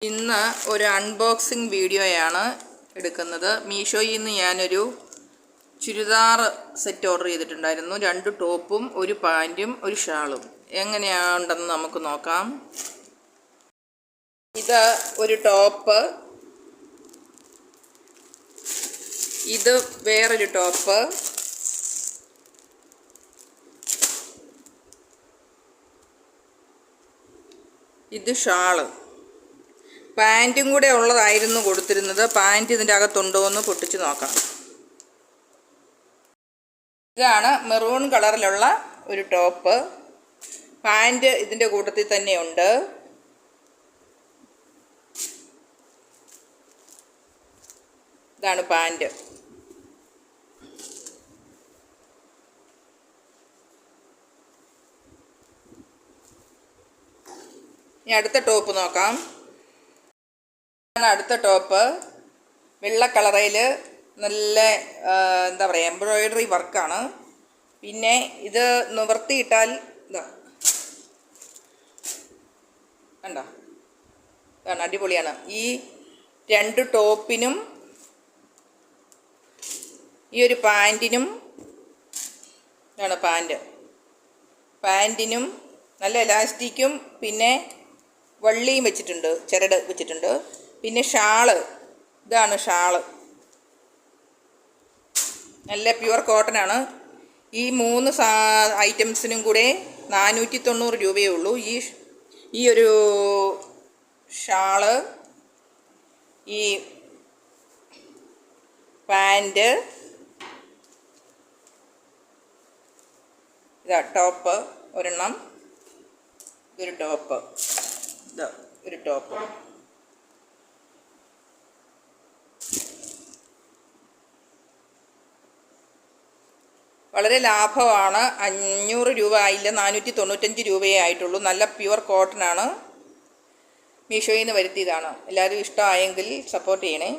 ഇന്ന് ഒരു അൺബോക്സിങ് വീഡിയോയാണ് എടുക്കുന്നത്. മീഷോയിൽ നിന്ന് ഞാനൊരു ചുരിദാർ സെറ്റ് ഓർഡർ ചെയ്തിട്ടുണ്ടായിരുന്നു. 2 ടോപ്പും ഒരു പാൻറ്റും ഒരു ഷാളും. എങ്ങനെയാണെന്ന് നമുക്ക് നോക്കാം. ഇത് ഒരു ടോപ്പ്, ഇത് വേറൊരു ടോപ്പ്, ഇത് ഷാള്. പാൻറ്റും കൂടെ ഉള്ളതായിരുന്നു കൊടുത്തിരുന്നത്. പാൻറ്റ് ഇതിൻ്റെ അകത്തുണ്ടോ എന്ന് പൊട്ടിച്ച് നോക്കാം. ഇതാണ് മെറൂൺ കളറിലുള്ള ഒരു ടോപ്പ്. പാൻറ്റ് ഇതിൻ്റെ കൂട്ടത്തിൽ തന്നെയുണ്ട്. ഇതാണ് പാൻറ്റ്. ഇനി അടുത്ത ടോപ്പ് നോക്കാം. അടുത്ത ടോപ്പ് വെള്ള കളറിൽ നല്ല എന്താ പറയുക, എംബ്രോയിഡറി വർക്കാണ്. പിന്നെ ഇത് നിവർത്തിയിട്ടാൽ ഇതാ കണ്ടോ, ഇതാണ്, അടിപൊളിയാണ്. ഈ 2 ടോപ്പിനും ഈ ഒരു പാൻറ്റിനും, ഇതാണ് പാൻറ്റിനും നല്ല എലാസ്റ്റിക്കും പിന്നെ വള്ളിയും വെച്ചിട്ടുണ്ട്, ചരട് വെച്ചിട്ടുണ്ട്. പിന്നെ ഷാള്, ഇതാണ് ഷാള്, നല്ല പ്യുവർ കോട്ടനാണ്. ഈ 3 ഐറ്റംസിനും കൂടെ 490 രൂപയേ ഉള്ളൂ. ഈ ഒരു ഷാള്, ഈ പാൻറ്റ്, ഇതാ ടോപ്പ് ഒരെണ്ണം, ഇതൊരു ടോപ്പ്, ഇതാ ഒരു ടോപ്പ്. വളരെ ലാഭമാണ്. 500 രൂപ ആയില്ല, 495 രൂപയേ ആയിട്ടുള്ളൂ. നല്ല പ്യുവർ കോട്ടനാണ്. മീഷോയിൽ നിന്ന് വരുത്തിയതാണ്. എല്ലാവരും ഇഷ്ടമായെങ്കിൽ സപ്പോർട്ട് ചെയ്യണേ.